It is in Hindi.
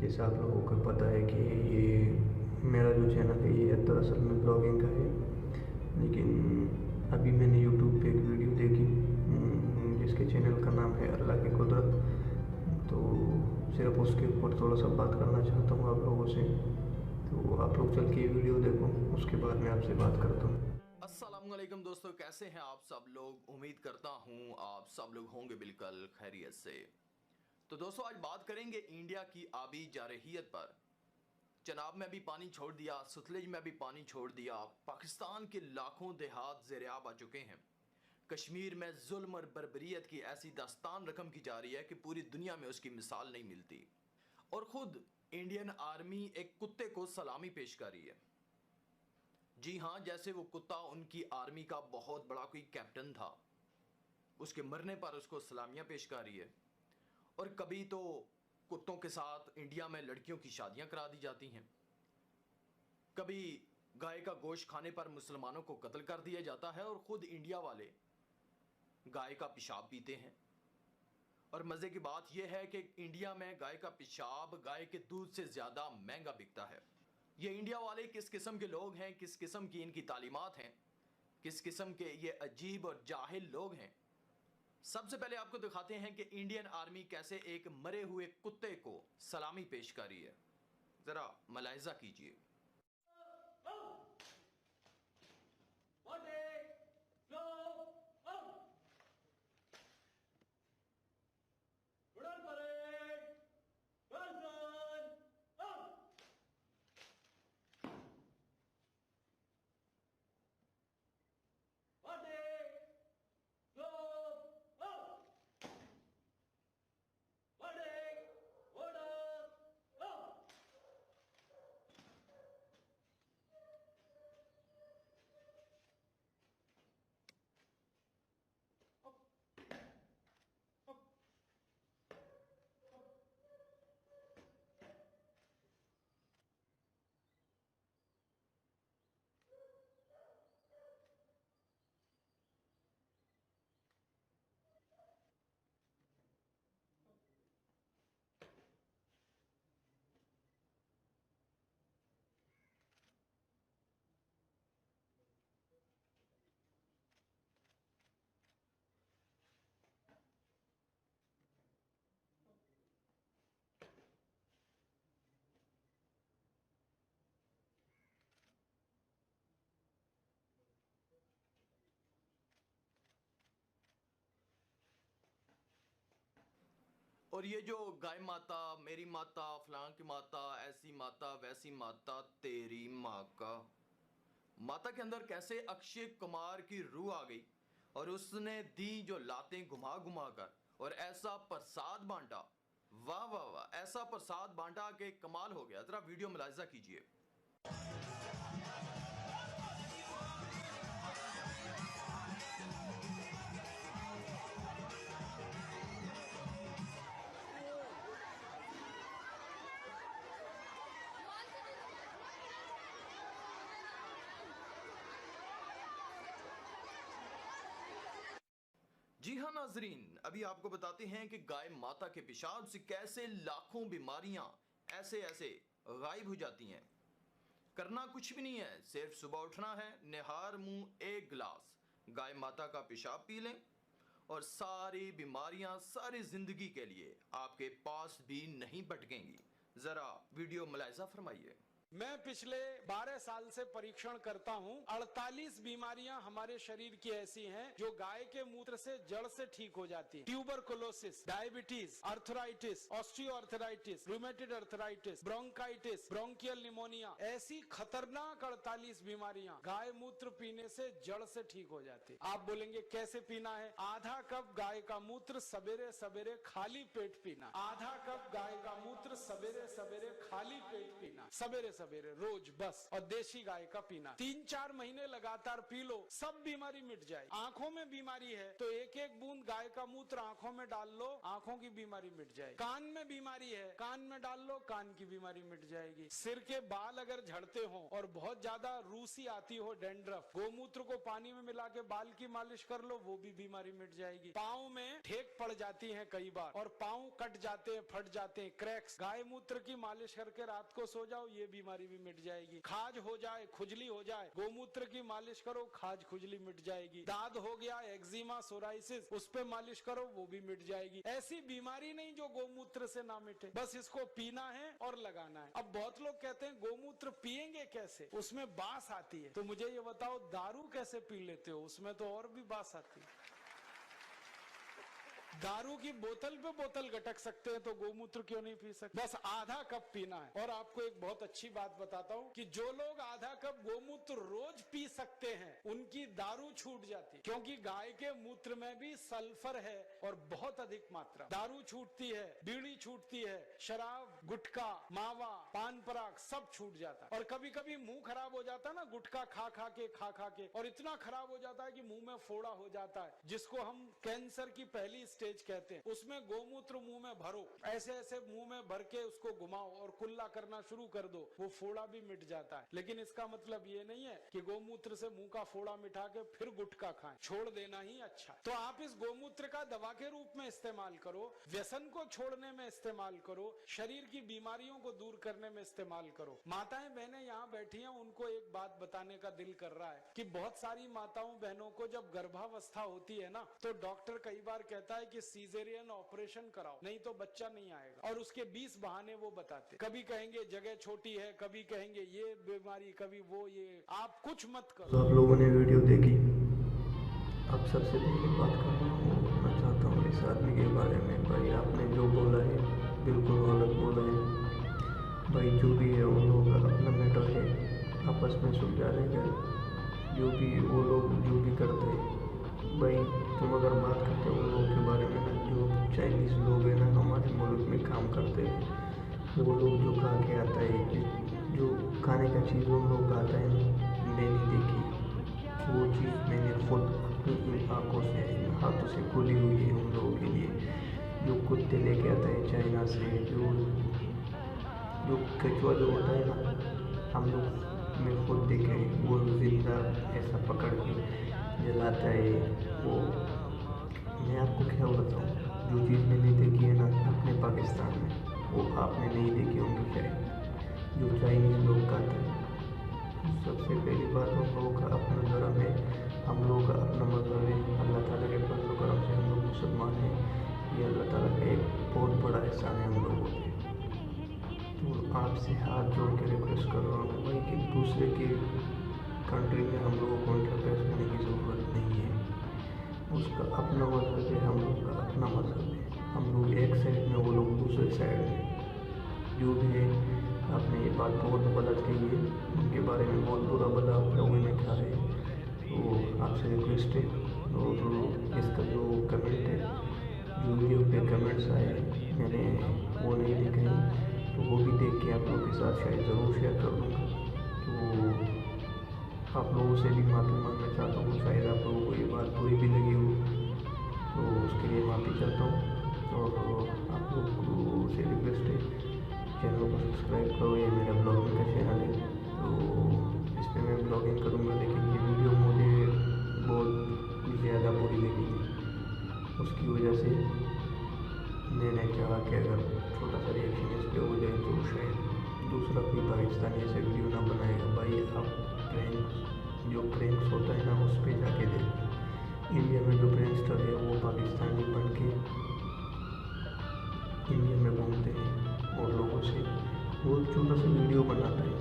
जैसे आप लोगों को पता है कि ये मेरा जो चैनल है ये दरअसल में ब्लॉगिंग का है, लेकिन अभी मैंने यूट्यूब पे एक वीडियो देखी जिसके चैनल का नाम है अल्लाह की कुदरत। तो सिर्फ उसके ऊपर थोड़ा सा बात करना चाहता हूँ आप लोगों से। तो आप लोग चल के वीडियो देखो, उसके बाद मैं आपसे बात करता हूँ। अस्सलामुअलैकुम दोस्तों, कैसे हैं आप सब लोग। उम्मीद करता हूं आप सब लोग होंगे बिल्कुल खैरियत से। तो दोस्तों आज बात करेंगे इंडिया की आबी जारहियत पर। चनाब में भी पानी छोड़ दिया, सतलुज में भी पानी छोड़ दिया, पाकिस्तान के लाखों देहात ज़ेर-ए-आब आ चुके हैं। कश्मीर में जुल्म और बर्बरियत की ऐसी दास्तान रकम की जा रही है कि पूरी दुनिया में उसकी मिसाल नहीं मिलती। और ख़ुद इंडियन आर्मी एक कुत्ते को सलामी पेश कर रही है। जी हाँ, जैसे वो कुत्ता उनकी आर्मी का बहुत बड़ा कोई कैप्टन था, उसके मरने पर उसको सलामियाँ पेश कर रही है। और कभी तो कुत्तों के साथ इंडिया में लड़कियों की शादियां करा दी जाती हैं। कभी गाय का गोश्त खाने पर मुसलमानों को कत्ल कर दिया जाता है और खुद इंडिया वाले गाय का पेशाब पीते हैं। और मज़े की बात यह है कि इंडिया में गाय का पेशाब गाय के दूध से ज़्यादा महंगा बिकता है। ये इंडिया वाले किस किस्म के लोग हैं, किस किस्म की इनकी तालीमात हैं, किस किस्म के ये अजीब और जाहिल लोग हैं। सबसे पहले आपको दिखाते हैं कि इंडियन आर्मी कैसे एक मरे हुए कुत्ते को सलामी पेश कर रही है। जरा मुलाहिजा कीजिए। और ये जो गाय माता, मेरी माता, फलां की माता, ऐसी माता, वैसी माता, तेरी माँ का, माता के अंदर कैसे अक्षय कुमार की रूह आ गई और उसने दी जो लातें घुमा घुमा कर और ऐसा प्रसाद बांटा। वाह वाह वाह, ऐसा प्रसाद बांटा कि कमाल हो गया। जरा वीडियो मुलाहिजा कीजिए। जी हाँ नाजरीन, अभी आपको बताते हैं कि गाय माता के पेशाब से कैसे लाखों बीमारियां ऐसे ऐसे गायब हो जाती हैं। करना कुछ भी नहीं है, सिर्फ सुबह उठना है, निहार मुंह एक गिलास गाय माता का पेशाब पी लें और सारी बीमारियां सारी जिंदगी के लिए आपके पास भी नहीं भटकेंगी। जरा वीडियो मुलाहिजा फरमाइए। मैं पिछले 12 साल से परीक्षण करता हूं। 48 बीमारियां हमारे शरीर की ऐसी हैं जो गाय के मूत्र से जड़ से ठीक हो जाती है। Tuberculosis, diabetes, arthritis, osteoarthritis, rheumatoid arthritis, bronchitis, bronchial pneumonia, ऐसी खतरनाक 48 बीमारियां गाय मूत्र पीने से जड़ से ठीक हो जाती है। आप बोलेंगे कैसे पीना है? आधा कप गाय का मूत्र सवेरे सवेरे खाली पेट पीना। आधा कप गाय का मूत्र सवेरे सवेरे खाली पेट पीना, सवेरे सवेरे। सवेरे रोज बस, और देसी गाय का पीना 3-4 महीने लगातार पी लो, सब बीमारी मिट जाए। आंखों में बीमारी है तो एक एक बूंद गाय का मूत्र आंखों में डाल लो, आंखों की बीमारी मिट जाए। कान में बीमारी है, कान में डाल लो, कान की बीमारी मिट जाएगी। सिर के बाल अगर झड़ते हो और बहुत ज्यादा रूसी आती हो, डैंड्रफ, गोमूत्र को पानी में मिला के बाल की मालिश कर लो, वो भी बीमारी मिट जाएगी। पाँव में ठेक पड़ जाती है कई बार और पाँव कट जाते हैं, फट जाते हैं, क्रैक्स, गाय मूत्र की मालिश करके रात को सो जाओ, ये बीमारी भी मिट जाएगी। खाज हो जाए, खुजली हो जाए, गोमूत्र की मालिश करो, खाज खुजली मिट जाएगी। दाद हो गया, एक्जिमा, सोराइसिस, उस पे मालिश करो, वो भी मिट जाएगी। ऐसी बीमारी नहीं जो गोमूत्र से ना मिटे, बस इसको पीना है और लगाना है। अब बहुत लोग कहते हैं गोमूत्र पिएंगे कैसे, उसमें बास आती है। तो मुझे ये बताओ, दारू कैसे पी लेते हो, उसमें तो और भी बास आती है। दारू की बोतल पे बोतल गटक सकते हैं तो गोमूत्र क्यों नहीं पी सकते? बस आधा कप पीना है। और आपको एक बहुत अच्छी बात बताता हूँ कि जो लोग आधा कप गोमूत्र रोज पी सकते हैं, उनकी दारू छूट जाती है, क्योंकि गाय के मूत्र में भी सल्फर है और बहुत अधिक मात्रा। दारू छूटती है, बीड़ी छूटती है, शराब, गुटखा, मावा, पान पराग सब छूट जाता है। और कभी कभी मुंह खराब हो जाता है ना, गुटखा खा खा के, और इतना खराब हो जाता है कि मुंह में फोड़ा हो जाता है, जिसको हम कैंसर की पहली स्टेज कहते हैं। उसमें गोमूत्र मुंह में भरो, ऐसे ऐसे मुंह में भर के उसको घुमाओ और कुल्ला करना शुरू कर दो, वो फोड़ा भी मिट जाता है। लेकिन इसका मतलब ये नहीं है कि गोमूत्र से मुंह का फोड़ा मिटा के फिर गुटखा खाएं, छोड़ देना ही अच्छा। तो आप इस गोमूत्र का दवा के रूप में इस्तेमाल करो, व्यसन को छोड़ने में इस्तेमाल करो, शरीर की बीमारियों को दूर करने में इस्तेमाल करो। माताएं बहनें यहाँ बैठी हैं, उनको एक बात बताने का दिल कर रहा है कि बहुत सारी माताओं बहनों को जब गर्भावस्था होती है ना, तो डॉक्टर कई बार कहता है कि सीजेरियन ऑपरेशन कराओ, नहीं तो बच्चा नहीं आएगा। और उसके 20 बहाने वो बताते, कभी कहेंगे जगह छोटी है, कभी कहेंगे ये बीमारी, कभी वो, ये। आप कुछ मत करो। तो आप लोगों ने वीडियो देखी, अब सबसे पहले बात करना चाहता हूँ इस आदमी के बारे में। भाई आपने जो बोला है बिल्कुल गलत बोला है। भाई जो भी है उन लोगों का अपना मैटर है, आपस में सुलझा लेंगे। जो भी वो लोग जो भी करते हैं, भाई तुम अगर बात करते हो उन लोगों के बारे में ना, जो चाइनीज़ लोग हैं ना हमारे मुल्क में काम करते हैं, वो लोग जो खा के आता है, जो खाने का चीज़ उन लोग आता है ना, मैंने देखी वो चीज़, मैंने खुद अपनी आँखों से, हाथों से खोली हुई है उन लोगों के लिए। जो कुत्ते लेके आता है चाइना से, जो कछुआ जो होता है ना, हम लोग मैं खुद देखे, वो जिंदा ऐसा पकड़ के जलाता है। वो मैं आपको क्या बताऊँ, जो चीज़ मैंने देखी है ना अपने पाकिस्तान में, वो आपने नहीं देखी होंगी शायद, जो चाइनीज़ लोग खाते हैं। सबसे पहली बात, हम लोगों का अपना धर्म है, हम लोगों का अपना मज़हब है, अल्लाह ताला के फजल करम से हम लोग मुसलमान हैं। ये अल्लाह ताला का एक बहुत बड़ा एहसान है हम लोगों पे। तो आपसे हाथ जोड़ के रिक्वेस्ट कर रहा हूँ भाई कि दूसरे की कंट्री में हम लोगों को इंटरफेयर करने की ज़रूरत नहीं है। उसका अपना मज़हब है, हम लोग का अपना मज़हब है। हम लोग एक साइड में, वो लोग दूसरे साइड में। जो भी है, आपने ये बात बहुत गलत कही है, उनके बारे में बहुत बुरा भला आप लोगों ने कहा है। तो आपसे रिक्वेस्ट है, और इसका जो कमेंट है, जो वीडियो पे कमेंट्स आए, मैंने वो नहीं देखे हैं, तो वो भी देख के आप लोगों के साथ शायद ज़रूर शेयर कर दूँगा। तो आप लोगों से भी माफ़ी मांगना चाहता हूँ, शायद आप लोगों को ये बात बुरी भी लगी हो, तो उसके लिए माफ़ी चाहता हूँ। और आप लोगों से रिक्वेस्ट है, चैनल को सब्सक्राइब करो। ये मेरा ब्लॉगिंग का चैनल है, तो इस पर मैं ब्लॉगिंग करूँगा, लेकिन ये वीडियो मुझे बहुत ज़्यादा बुरी लगी, उसकी वजह से मैंने चाहा कि अगर छोटा सा रिएक्शन इस पर हो जाए तो शायद दूसरा कोई पाकिस्तानी ऐसे वीडियो ना बनाएगा। भाई आप जो प्रैंक्स होता है ना, उस पर जाके देख। इंडिया में जो प्रैंकस्टर है वो पाकिस्तानी बन के इंडिया में घूमते हैं और लोगों से वो छोटा सा वीडियो बनाता है,